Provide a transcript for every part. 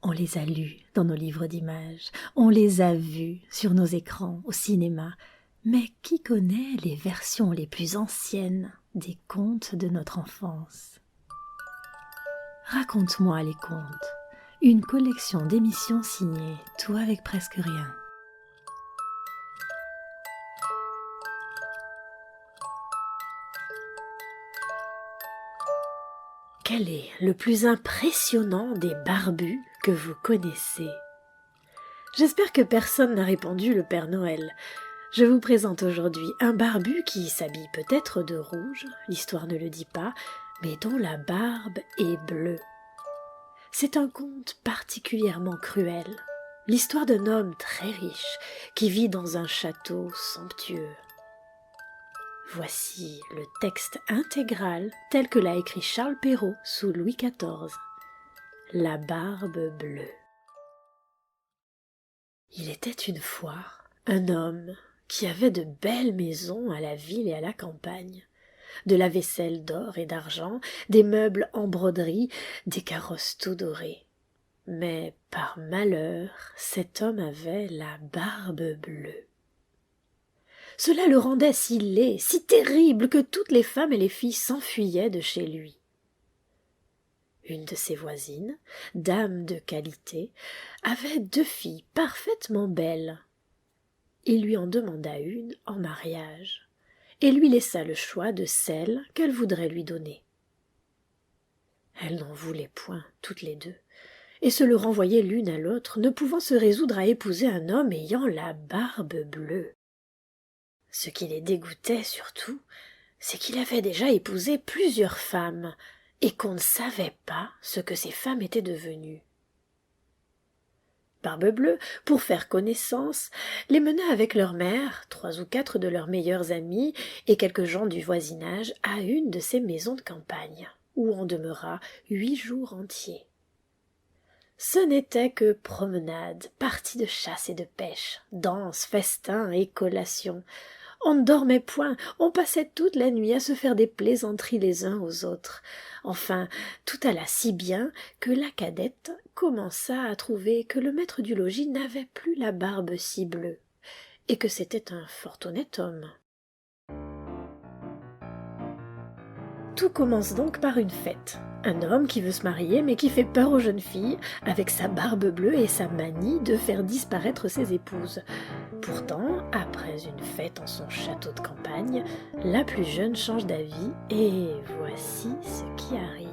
On les a lus dans nos livres d'images, on les a vus sur nos écrans au cinéma, mais qui connaît les versions les plus anciennes des contes de notre enfance? Raconte-moi les contes, une collection d'émissions signées, tout avec presque rien. Quel est le plus impressionnant des barbus que vous connaissez? J'espère que personne n'a répondu le Père Noël. Je vous présente aujourd'hui un barbu qui s'habille peut-être de rouge, l'histoire ne le dit pas, mais dont la barbe est bleue. C'est un conte particulièrement cruel, l'histoire d'un homme très riche qui vit dans un château somptueux. Voici le texte intégral tel que l'a écrit Charles Perrault sous Louis XIV. La barbe bleue. Il était une fois un homme qui avait de belles maisons à la ville et à la campagne, de la vaisselle d'or et d'argent, des meubles en broderie, des carrosses tout dorés. Mais par malheur, cet homme avait la barbe bleue. Cela le rendait si laid, si terrible, que toutes les femmes et les filles s'enfuyaient de chez lui. Une de ses voisines, dame de qualité, avait 2 filles parfaitement belles. Il lui en demanda une en mariage, et lui laissa le choix de celle qu'elle voudrait lui donner. Elle n'en voulait point, toutes les 2, et se le renvoyaient l'une à l'autre, ne pouvant se résoudre à épouser un homme ayant la barbe bleue. Ce qui les dégoûtait surtout, c'est qu'il avait déjà épousé plusieurs femmes, et qu'on ne savait pas ce que ces femmes étaient devenues. Barbe-Bleue, pour faire connaissance, les mena avec leur mère, 3 ou 4 de leurs meilleurs amis et quelques gens du voisinage à une de ces maisons de campagne, où on demeura 8 jours entiers. Ce n'était que promenades, parties de chasse et de pêche, danses, festins et collations. On ne dormait point, on passait toute la nuit à se faire des plaisanteries les uns aux autres. Enfin, tout alla si bien que la cadette commença à trouver que le maître du logis n'avait plus la barbe si bleue, et que c'était un fort honnête homme. Tout commence donc par une fête. Un homme qui veut se marier mais qui fait peur aux jeunes filles avec sa barbe bleue et sa manie de faire disparaître ses épouses. Pourtant, après une fête en son château de campagne, la plus jeune change d'avis et voici ce qui arrive.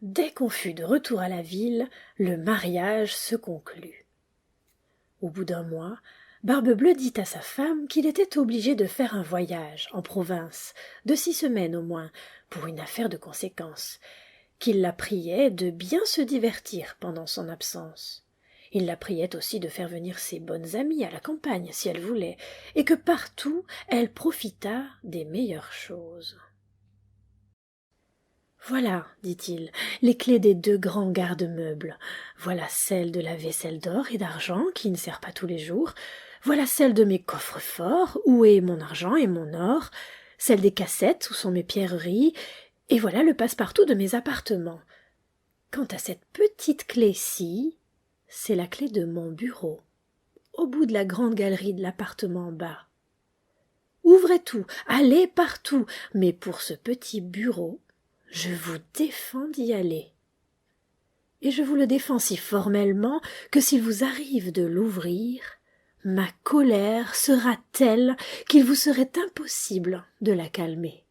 Dès qu'on fut de retour à la ville, le mariage se conclut. Au bout d'un mois, Barbe-Bleue dit à sa femme qu'il était obligé de faire un voyage en province, de 6 semaines au moins, pour une affaire de conséquence, qu'il la priait de bien se divertir pendant son absence. Il la priait aussi de faire venir ses bonnes amies à la campagne, si elle voulait, et que partout elle profitât des meilleures choses. Voilà, dit-il, les clés des 2 grands garde-meubles. Voilà celle de la vaisselle d'or et d'argent qui ne sert pas tous les jours. Voilà celle de mes coffres-forts, où est mon argent et mon or. Celle des cassettes, où sont mes pierreries. Et voilà le passe-partout de mes appartements. Quant à cette petite clé-ci, c'est la clé de mon bureau, au bout de la grande galerie de l'appartement en bas. Ouvrez tout, allez partout, mais pour ce petit bureau, je vous défends d'y aller. Et je vous le défends si formellement que s'il vous arrive de l'ouvrir, ma colère sera telle qu'il vous serait impossible de la calmer.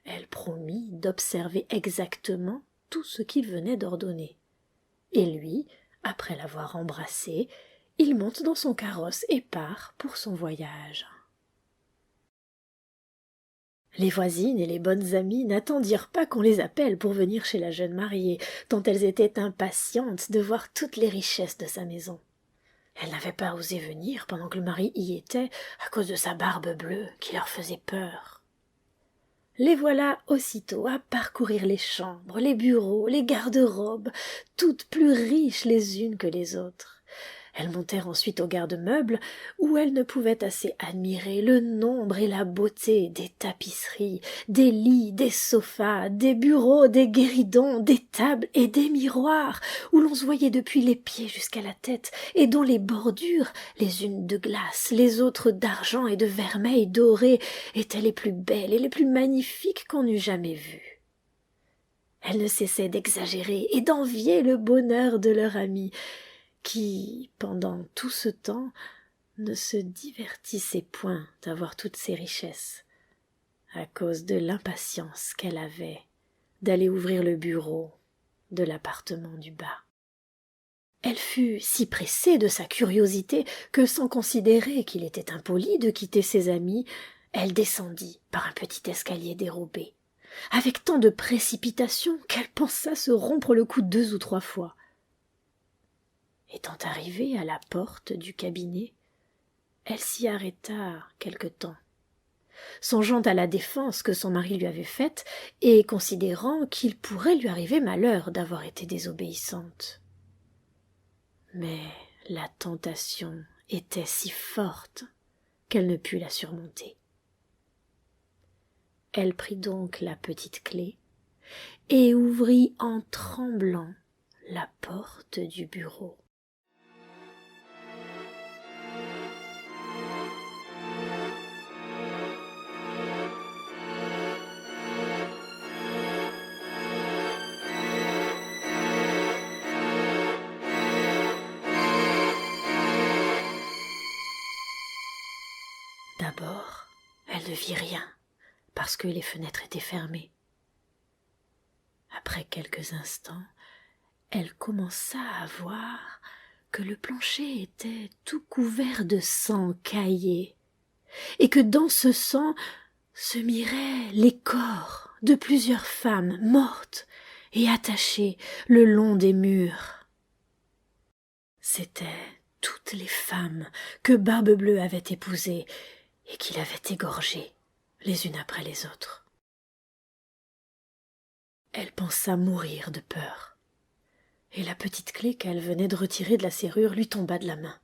Elle promit d'observer exactement tout ce qu'il venait d'ordonner. Et lui, après l'avoir embrassée, il monte dans son carrosse et part pour son voyage. Les voisines et les bonnes amies n'attendirent pas qu'on les appelle pour venir chez la jeune mariée, tant elles étaient impatientes de voir toutes les richesses de sa maison. Elles n'avaient pas osé venir pendant que le mari y était, à cause de sa barbe bleue qui leur faisait peur. Les voilà aussitôt à parcourir les chambres, les bureaux, les garde-robes, toutes plus riches les unes que les autres. Elles montèrent ensuite au garde-meubles, où elles ne pouvaient assez admirer le nombre et la beauté des tapisseries, des lits, des sofas, des bureaux, des guéridons, des tables et des miroirs, où l'on se voyait depuis les pieds jusqu'à la tête, et dont les bordures, les unes de glace, les autres d'argent et de vermeil doré, étaient les plus belles et les plus magnifiques qu'on eût jamais vues. Elles ne cessaient d'exagérer et d'envier le bonheur de leur amie, qui, pendant tout ce temps, ne se divertissait point d'avoir toutes ces richesses, à cause de l'impatience qu'elle avait d'aller ouvrir le bureau de l'appartement du bas. Elle fut si pressée de sa curiosité que, sans considérer qu'il était impoli de quitter ses amis, elle descendit par un petit escalier dérobé, avec tant de précipitation qu'elle pensa se rompre le cou 2 ou 3 fois. Étant arrivée à la porte du cabinet, elle s'y arrêta quelque temps, songeant à la défense que son mari lui avait faite et considérant qu'il pourrait lui arriver malheur d'avoir été désobéissante. Mais la tentation était si forte qu'elle ne put la surmonter. Elle prit donc la petite clé et ouvrit en tremblant la porte du bureau. D'abord, elle ne vit rien, parce que les fenêtres étaient fermées. Après quelques instants, elle commença à voir que le plancher était tout couvert de sang caillé, et que dans ce sang se miraient les corps de plusieurs femmes mortes et attachées le long des murs. C'étaient toutes les femmes que Barbe-Bleue avait épousées et qu'il avait égorgées les unes après les autres. Elle pensa mourir de peur, et la petite clé qu'elle venait de retirer de la serrure lui tomba de la main.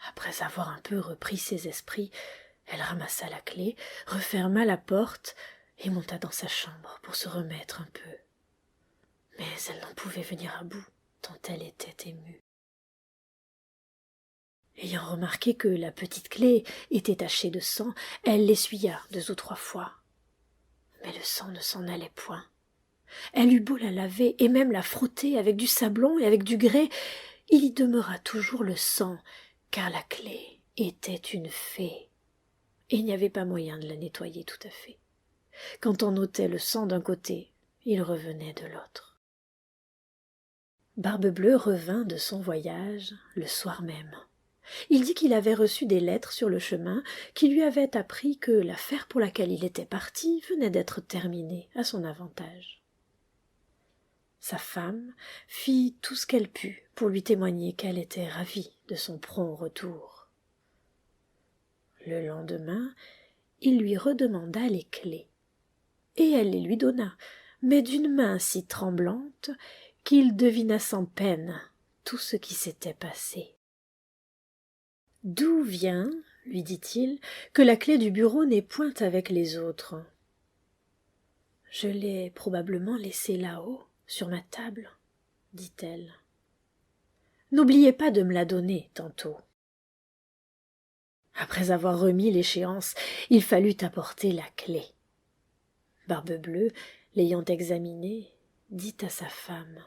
Après avoir un peu repris ses esprits, elle ramassa la clé, referma la porte et monta dans sa chambre pour se remettre un peu. Mais elle n'en pouvait venir à bout, tant elle était émue. Ayant remarqué que la petite clé était tachée de sang, elle l'essuya 2 ou 3 fois. Mais le sang ne s'en allait point. Elle eut beau la laver et même la frotter avec du sablon et avec du grès, il y demeura toujours le sang, car la clé était une fée, et il n'y avait pas moyen de la nettoyer tout à fait. Quand on ôtait le sang d'un côté, il revenait de l'autre. Barbe-Bleue revint de son voyage le soir même. Il dit qu'il avait reçu des lettres sur le chemin qui lui avaient appris que l'affaire pour laquelle il était parti venait d'être terminée à son avantage. Sa femme fit tout ce qu'elle put pour lui témoigner qu'elle était ravie de son prompt retour. Le lendemain, il lui redemanda les clés, et elle les lui donna, mais d'une main si tremblante qu'il devina sans peine tout ce qui s'était passé. « D'où vient, lui dit-il, que la clé du bureau n'est point avec les autres ? » « Je l'ai probablement laissée là-haut, sur ma table, » dit-elle. « N'oubliez pas de me la donner tantôt. » Après avoir remis l'échéance, il fallut apporter la clé. Barbe-Bleue, l'ayant examinée, dit à sa femme: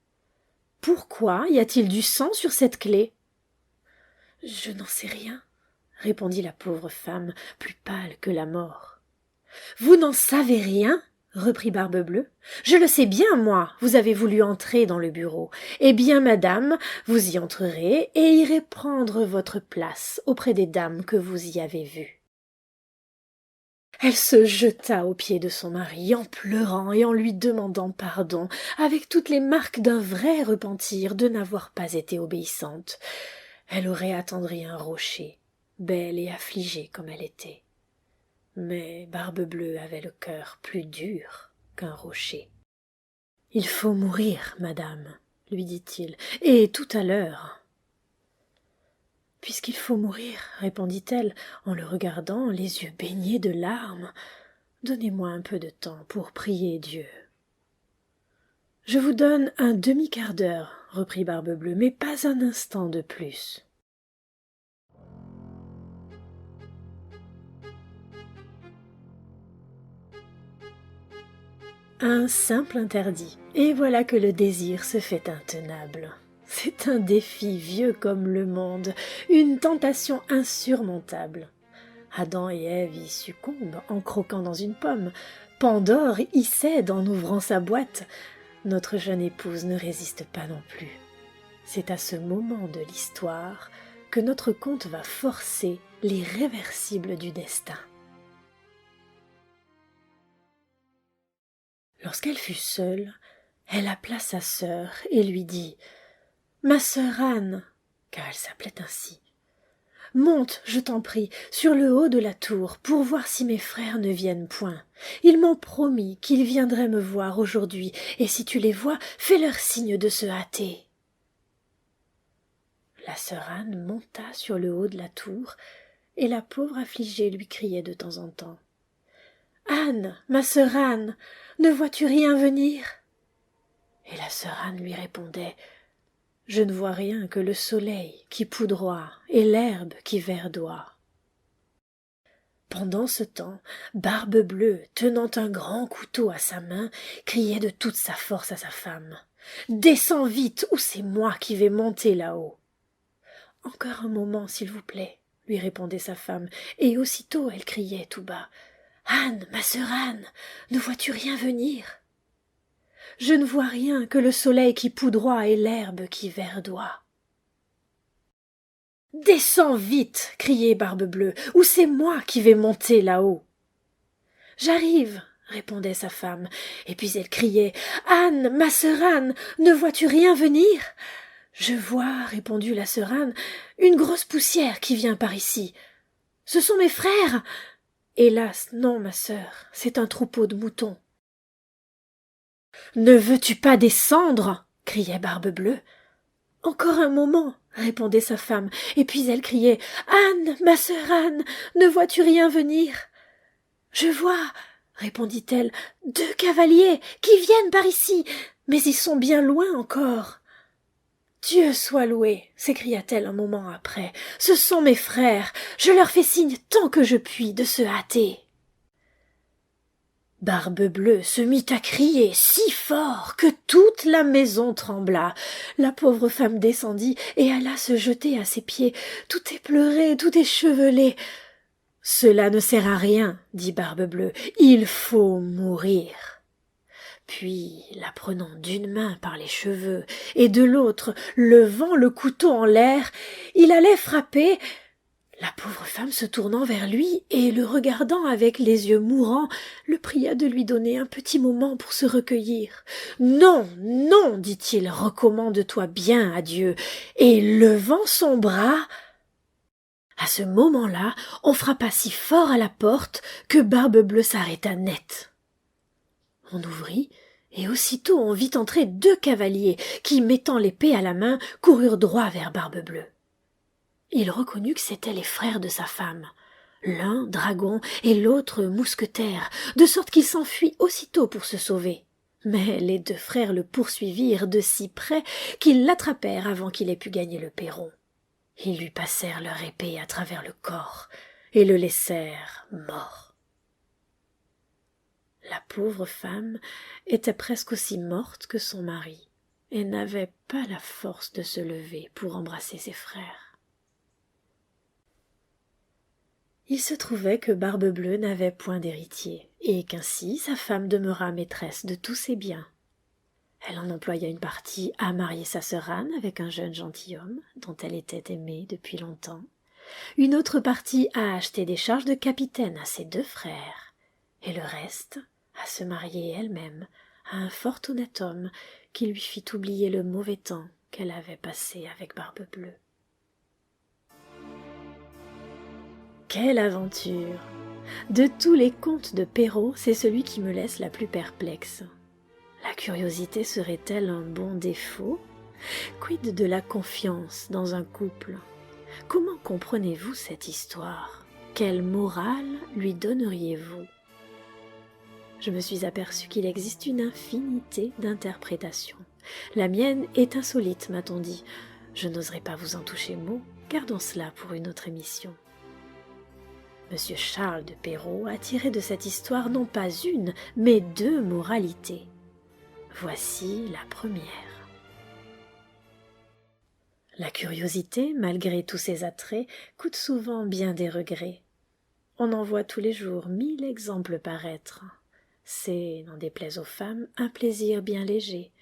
« Pourquoi y a-t-il du sang sur cette clé ? » « Je n'en sais rien, » répondit la pauvre femme, plus pâle que la mort. « Vous n'en savez rien ?» reprit Barbe-Bleue. « Je le sais bien, moi, vous avez voulu entrer dans le bureau. Eh bien, madame, vous y entrerez et irez prendre votre place auprès des dames que vous y avez vues. » Elle se jeta aux pieds de son mari, en pleurant et en lui demandant pardon, avec toutes les marques d'un vrai repentir de n'avoir pas été obéissante. Elle aurait attendri un rocher, belle et affligée comme elle était. Mais Barbe-Bleue avait le cœur plus dur qu'un rocher. « Il faut mourir, madame, » lui dit-il, « et tout à l'heure. » « Puisqu'il faut mourir, répondit-elle, en le regardant, les yeux baignés de larmes, donnez-moi un peu de temps pour prier Dieu. »« Je vous donne un demi-quart d'heure, reprit Barbe-Bleue, mais pas un instant de plus. » Un simple interdit, et voilà que le désir se fait intenable. C'est un défi vieux comme le monde, une tentation insurmontable. Adam et Ève y succombent en croquant dans une pomme. Pandore y cède en ouvrant sa boîte. Notre jeune épouse ne résiste pas non plus. C'est à ce moment de l'histoire que notre conte va forcer l'irréversible du destin. Lorsqu'elle fut seule, elle appela sa sœur et lui dit « Ma sœur Anne », car elle s'appelait ainsi, « monte, je t'en prie, sur le haut de la tour pour voir si mes frères ne viennent point. Ils m'ont promis qu'ils viendraient me voir aujourd'hui, et si tu les vois, fais-leur signe de se hâter. » La sœur Anne monta sur le haut de la tour, et la pauvre affligée lui criait de temps en temps « Anne, ma sœur Anne, ne vois-tu rien venir ?» Et la sœur Anne lui répondait « Je ne vois rien que le soleil qui poudroie et l'herbe qui verdoie. » Pendant ce temps, Barbe-Bleue, tenant un grand couteau à sa main, criait de toute sa force à sa femme « Descends vite, ou c'est moi qui vais monter là-haut. » « Encore un moment, s'il vous plaît, » lui répondait sa femme, et aussitôt elle criait tout bas « Anne, ma sœur Anne, ne vois-tu rien venir ?»« Je ne vois rien que le soleil qui poudroie et l'herbe qui verdoie. »« Descends vite, » criait Barbe-Bleue, « ou c'est moi qui vais monter là-haut. »« J'arrive, » répondait sa femme, et puis elle criait « Anne, ma sœur Anne, ne vois-tu rien venir ?»« Je vois, » répondit la sœur Anne, « une grosse poussière qui vient par ici. Ce sont mes frères. » « Hélas, non, ma sœur, c'est un troupeau de moutons. »« Ne veux-tu pas descendre ?» criait Barbe-Bleue. « Encore un moment, » répondait sa femme, et puis elle criait « Anne, ma sœur Anne, ne vois-tu rien venir ?»« Je vois, » répondit-elle, « 2 cavaliers qui viennent par ici, mais ils sont bien loin encore. »« Dieu soit loué !» s'écria-t-elle un moment après. « Ce sont mes frères, je leur fais signe tant que je puis de se hâter. » Barbe-Bleue se mit à crier si fort que toute la maison trembla. La pauvre femme descendit et alla se jeter à ses pieds. « Tout est pleuré, tout est chevelé. »« Cela ne sert à rien, » dit Barbe-Bleue, « il faut mourir. » Puis, la prenant d'une main par les cheveux et de l'autre, levant le couteau en l'air, il allait frapper. La pauvre femme se tournant vers lui et le regardant avec les yeux mourants, le pria de lui donner un petit moment pour se recueillir. « Non, non, dit-il, recommande-toi bien à Dieu. » Et levant son bras, à ce moment-là, on frappa si fort à la porte que Barbe-Bleue s'arrêta net. On ouvrit, et aussitôt on vit entrer 2 cavaliers qui, mettant l'épée à la main, coururent droit vers Barbe-Bleue. Il reconnut que c'étaient les frères de sa femme, l'un dragon et l'autre mousquetaire, de sorte qu'il s'enfuit aussitôt pour se sauver. Mais les 2 frères le poursuivirent de si près qu'ils l'attrapèrent avant qu'il ait pu gagner le perron. Ils lui passèrent leur épée à travers le corps et le laissèrent mort. La pauvre femme était presque aussi morte que son mari et n'avait pas la force de se lever pour embrasser ses frères. Il se trouvait que Barbe-Bleue n'avait point d'héritier et qu'ainsi sa femme demeura maîtresse de tous ses biens. Elle en employa une partie à marier sa sœur Anne avec un jeune gentilhomme dont elle était aimée depuis longtemps, une autre partie à acheter des charges de capitaine à ses 2 frères, et le reste à se marier elle-même à un fort honnête homme qui lui fit oublier le mauvais temps qu'elle avait passé avec Barbe-Bleue. Quelle aventure! De tous les contes de Perrault, c'est celui qui me laisse la plus perplexe. La curiosité serait-elle un bon défaut Quid de la confiance dans un couple? Comment comprenez-vous cette histoire? Quelle morale lui donneriez-vous? Je me suis aperçue qu'il existe une infinité d'interprétations. La mienne est insolite, m'a-t-on dit. Je n'oserais pas vous en toucher mot, gardons cela pour une autre émission. Monsieur Charles de Perrault a tiré de cette histoire non pas une, mais 2 moralités. Voici la première. La curiosité, malgré tous ses attraits, coûte souvent bien des regrets. On en voit tous les jours 1000 exemples paraître. C'est, n'en déplaise aux femmes, un plaisir bien léger.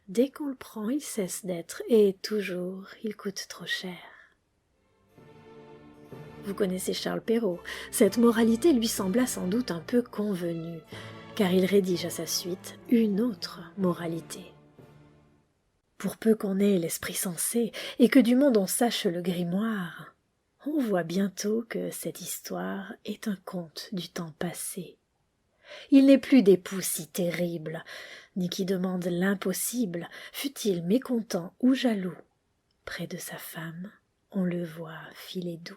Dès qu'on le prend, il cesse d'être, et toujours, il coûte trop cher. Vous connaissez Charles Perrault. Cette moralité lui sembla sans doute un peu convenue, car il rédige à sa suite une autre moralité. Pour peu qu'on ait l'esprit sensé et que du monde on sache le grimoire, on voit bientôt que cette histoire est un conte du temps passé. Il n'est plus d'époux si terrible, ni qui demande l'impossible, fût-il mécontent ou jaloux. Près de sa femme, on le voit filer doux.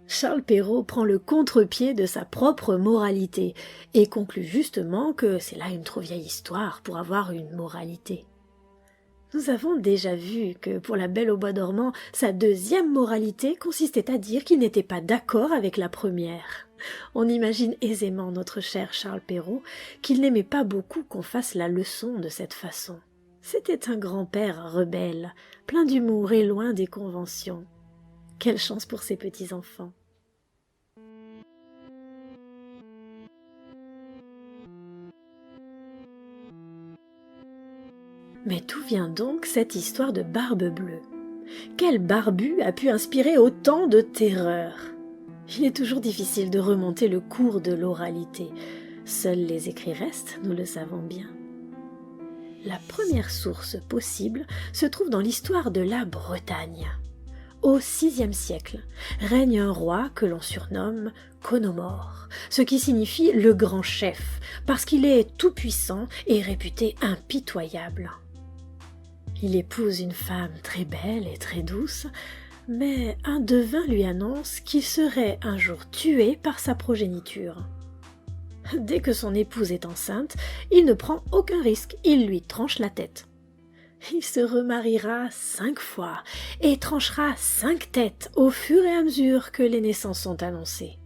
Charles Perrault prend le contre-pied de sa propre moralité et conclut justement que c'est là une trop vieille histoire pour avoir une moralité. Nous avons déjà vu que pour la Belle au bois dormant, sa deuxième moralité consistait à dire qu'il n'était pas d'accord avec la première. On imagine aisément notre cher Charles Perrault qu'il n'aimait pas beaucoup qu'on fasse la leçon de cette façon. C'était un grand-père rebelle, plein d'humour et loin des conventions. Quelle chance pour ses petits-enfants. Mais d'où vient donc cette histoire de Barbe Bleue? Quel barbu a pu inspirer autant de terreur? Il est toujours difficile de remonter le cours de l'oralité. Seuls les écrits restent, nous le savons bien. La première source possible se trouve dans l'histoire de la Bretagne. Au VIe siècle, règne un roi que l'on surnomme Conomore, ce qui signifie le grand chef, parce qu'il est tout-puissant et réputé impitoyable. Il épouse une femme très belle et très douce, mais un devin lui annonce qu'il serait un jour tué par sa progéniture. Dès que son épouse est enceinte, il ne prend aucun risque, il lui tranche la tête. Il se remariera 5 fois et tranchera 5 têtes au fur et à mesure que les naissances sont annoncées.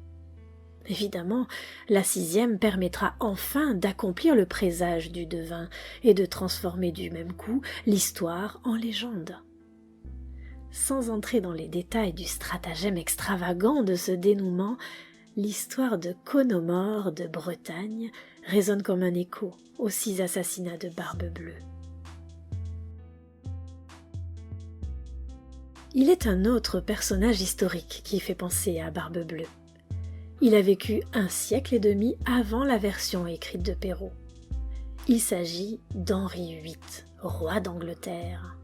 Évidemment, la 6e permettra enfin d'accomplir le présage du devin et de transformer du même coup l'histoire en légende. Sans entrer dans les détails du stratagème extravagant de ce dénouement, l'histoire de Conomore de Bretagne résonne comme un écho aux 6 assassinats de Barbe Bleue. Il est un autre personnage historique qui fait penser à Barbe Bleue. Il a vécu 1 siècle et demi avant la version écrite de Perrault. Il s'agit d'Henri VIII, roi d'Angleterre.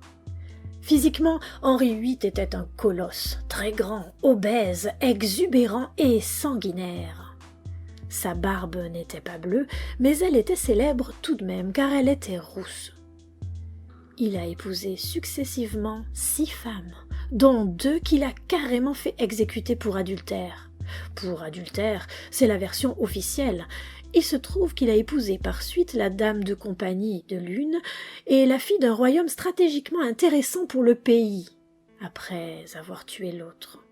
Physiquement, Henri VIII était un colosse, très grand, obèse, exubérant et sanguinaire. Sa barbe n'était pas bleue, mais elle était célèbre tout de même car elle était rousse. Il a épousé successivement 6 femmes, dont 2 qu'il a carrément fait exécuter pour adultère. Pour adultère, c'est la version officielle. Il se trouve qu'il a épousé par suite la dame de compagnie de l'une et la fille d'un royaume stratégiquement intéressant pour le pays, après avoir tué l'autre.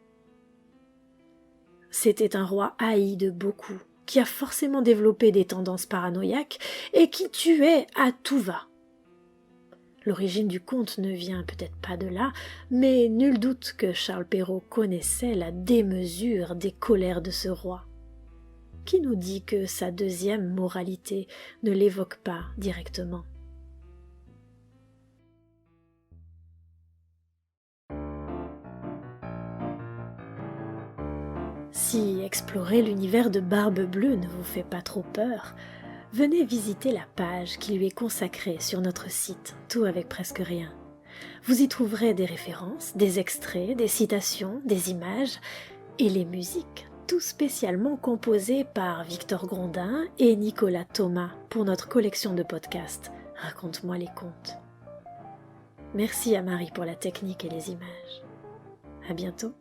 C'était un roi haï de beaucoup, qui a forcément développé des tendances paranoïaques et qui tuait à tout va. L'origine du conte ne vient peut-être pas de là, mais nul doute que Charles Perrault connaissait la démesure des colères de ce roi. Qui nous dit que sa deuxième moralité ne l'évoque pas directement? Si explorer l'univers de Barbe Bleue ne vous fait pas trop peur, venez visiter la page qui lui est consacrée sur notre site, tout avec presque rien. Vous y trouverez des références, des extraits, des citations, des images et les musiques, tout spécialement composées par Victor Grondin et Nicolas Thomas pour notre collection de podcasts « Raconte-moi les contes ». Merci à Marie pour la technique et les images. À bientôt.